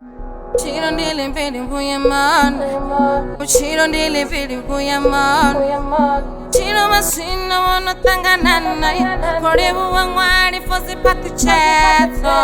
She don't deal feeling for your man, but she don't deal feeling for your man. She don't machine, no one not tanga nana. Forever one wine for the patu chato,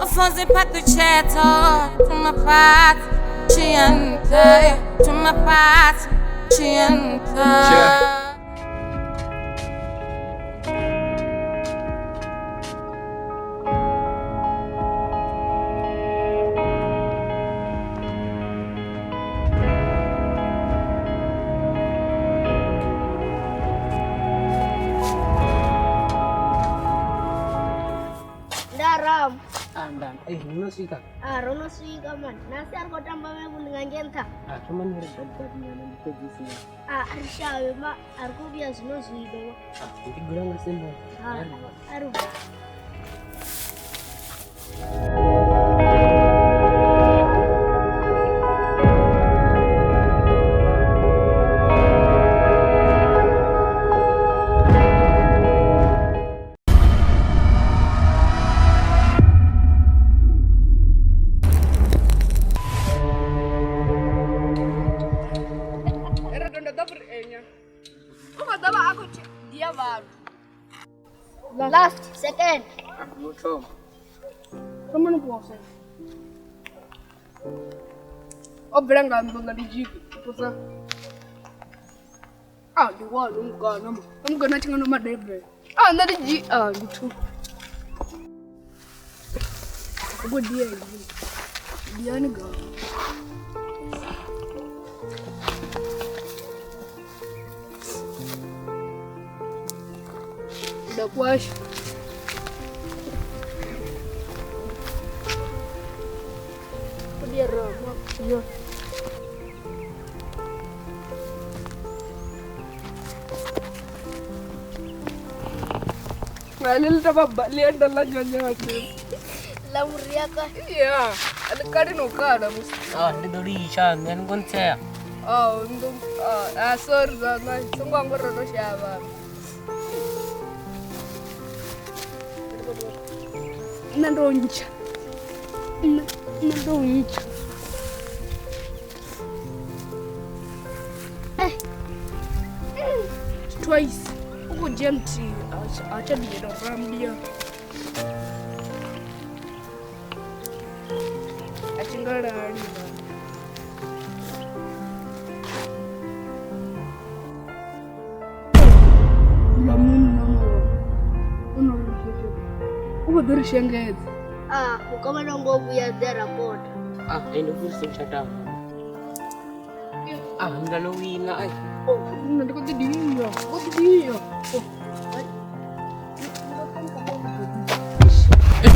for the patu chato. To my part, she enter. To my part, she enter. Andan, Rono Sika. Rono Sika man. Nasi arko tambah me dengan genta. Cuman ngerebat dengan itu di sini. Arsha ma arko biasa no Sika. Itu gula nggak sih mau? Aru. Last, second. Mucho. Kamu nak puasa? Oh, berang gambar nggak dijik, puasa. Di warung kan, kamu kena cengar nomor debe. Nggak dijik, gitu. Gue dia nih gak. Udah puas. Dia ramah. Iya. Ngalil sama balian dalam jangan. Lamuria ka. Iya. Ada karin ada mus. Ada dari Ishan dan konser. Untuk asor dan semua berada siapa. Naronja. Twice. Uko jemti acha dia ram dia. Achingara ni. Uko dari shanged. Kama nongo buya dera pot. Ini kursi cakap. Ngalawin na ay. Nanti kau dia. Kau dia.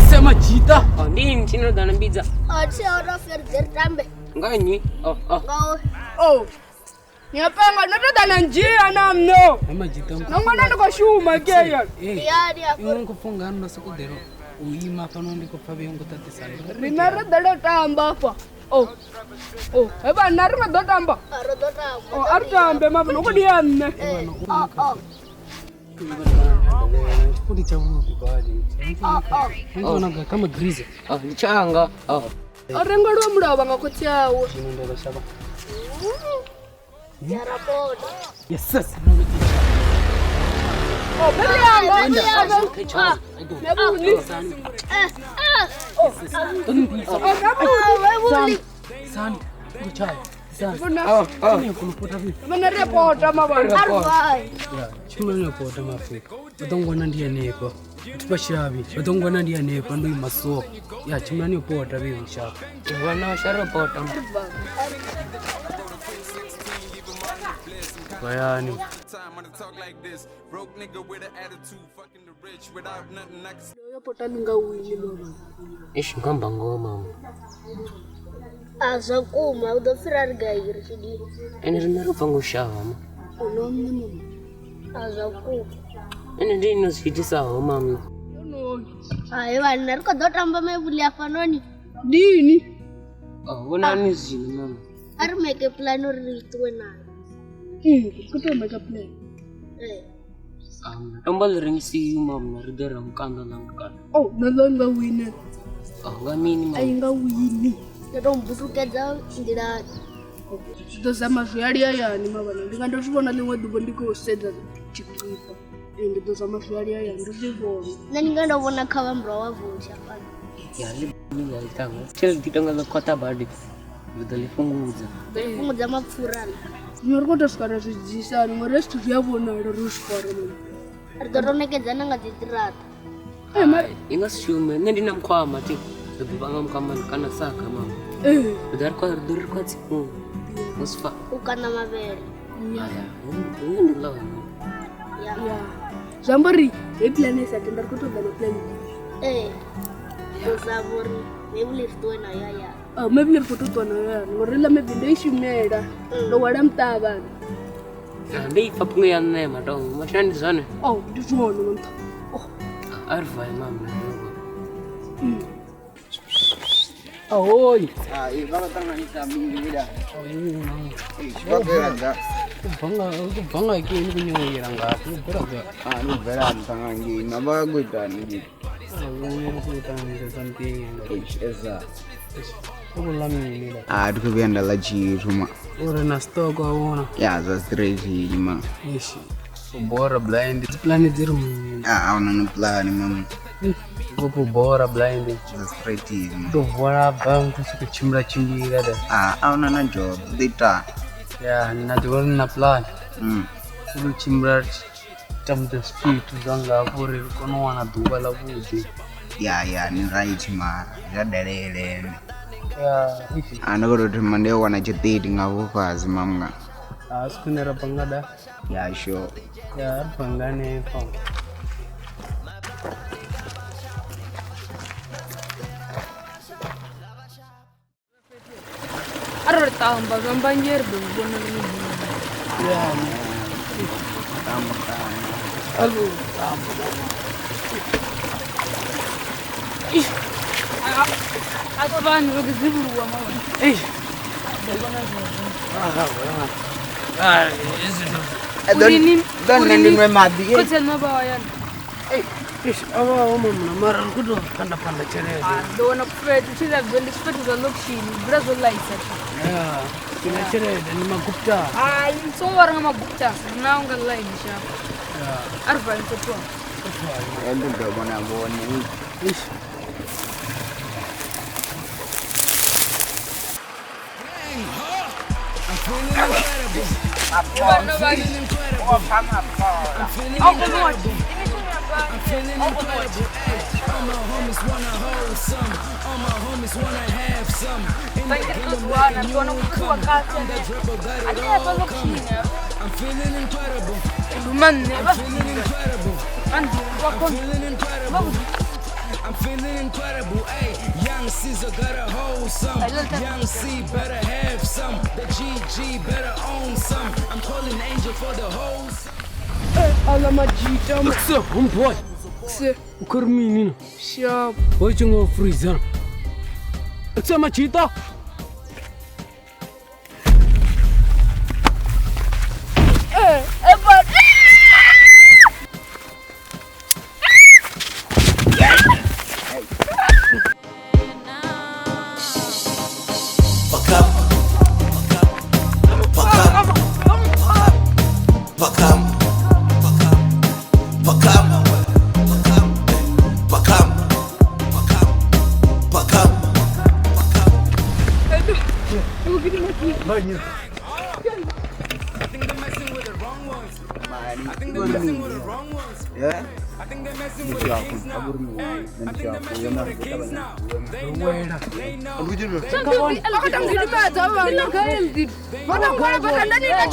Sama cita. Ni sino dalam pizza. Saya orang ferger tambe. Enggak ini. Kau. Nyapa enggak nada dalam jia namno. Ama cita. Nangana ko shuma kaya. Iya dia. Yung kufungan masuk dero. Uima panondi ko pabe yung kutate sali. Rinara dada tamba pa. Eba naru nga dada tamba. Artambe mabno ko dianne. Kudi chawu kibaje. Naga kama grize. Nichanga. Arengaro muraba nga ko cyawo. Sinondera shaba. Dera pot. Yes. Bayani. Broke nigga with an attitude, fucking the rich without nothing I can. Yo potalinga wili mama. Ish ngamba ngoma. Azakuma udo firar gair sidi. Ene rinaro pango shawa. Olomni mama. Azaku. Ene dino sidi sawa mami. Yo no. Ewa narko do tamba me bulia fanoni. Dini. Wala ni zini mama. Ar make plano ritwena. Kuto make plan. Tombal ring si mom na riderang kanda lang kan. Nalanga winner. Ngamini mama. Aingawini. Ndatombusukedza ndirani. Ndozama zviyari ayani mavana ndikandozvivona limwe dubo ndikosedza chikipa ndozama zviyari ayani ndozvivona Nandingandoona kavambura wavhusha pano. Yalitango. Chel ditanga kota badi. Vidalifungudza. Fungudza mapfurana. nyori kutosvika zvidzisa rimwe resti zviyavona rorusvara Ritotonekedza nanga dzitirata. Ingasishume nendina mkwama ti. Bibanga mkwama kana saka mama. Dori kwa tsiku. Musfa. Ukana mavere. Aya. Ndilo. Ya. zvambori heplanesa tendari kutogana plan Ndozavori vevuliritowe nayo yaya. maybe leri kutotwana yani ngorila maybe ndoishumela ndowala mtavana Ndeifa punga ya nema dong. Mashandi zane. ndizvona mamta Arva mama. Ahoy. Vakatanganisa mingi vida. Banga kini kunyoyera ngapi brother. Nubvera mtangangi navakuita nini. Something Eza. ukulamini Tikuvenda la chiruma. uri na stock awona. Ya za straight ma. Ishi. Bora blind. Plan dziri mu. Auna no plan mama. Kupo bora blind. Za straight ma. To bora bank kuchimra chimbira da. Auna na job data. Ya na dikora na plan. Kuchimra tam the speed zanga kuri kono wana duba la budi. Ya ni right ma. Ya dalele. Ya ishi. Anagoro mande wana chititi ngavufazi mamga. Askunera pangada. Ya sure. Ya pangane pang. arore tamba vambanyeri bevona Alu. aka vanhu vekuzivuruwa mavana Don't nendinwe madi. kotsenmavawayani Mara kutopanda panda cherere. ndowona kufeta chiravyo ndisifeti zalokishini vira zolaisa Kina cherere ni magupta. hayi sowaranga maguptas naunga laini shapa arivanisotwa Ndobona bone. I'm feeling incredible, ayy. Young Caesar gotta hold some. Young C better have some. The GG better own some. I'm calling Angel for the hoes. alamajita Kse homeboy. kse Ukarmini. shapa Boy chungo freezer. Kse machita. akatangidimedza vana kaeldi vanangwana vakandanina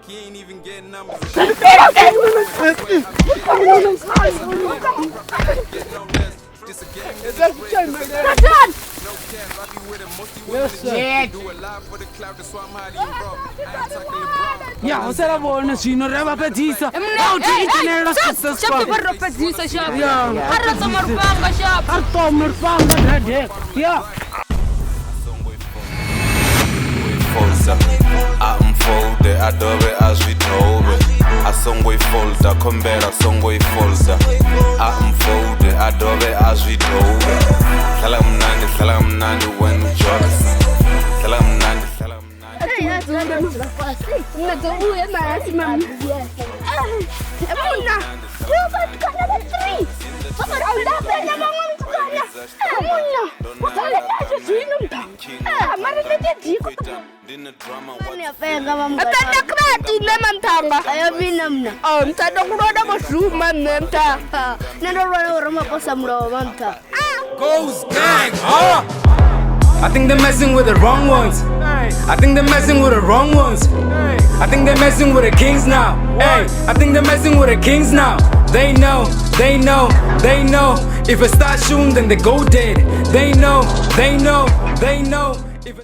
He ain't even getting numbers. This again. Ya, usarabona swino reva pedzisa. Uthitenela success Shop kwa. barro pedzisa shop. Ya. Arra tomar panga shop. Artom nirfanga dhade. Ya. Amfolde adobe azvitobe asongoifolda kombera songoifolda amfolde adobe azvitobe hlala mnandi when ujoks hlala mnandi Goes gang, huh? I think they're messing with the wrong ones. I think they're messing with the wrong ones. I think they're messing with the kings now. Hey, I think they're messing with the kings now. They know. If I start shooting, then they go dead. They know.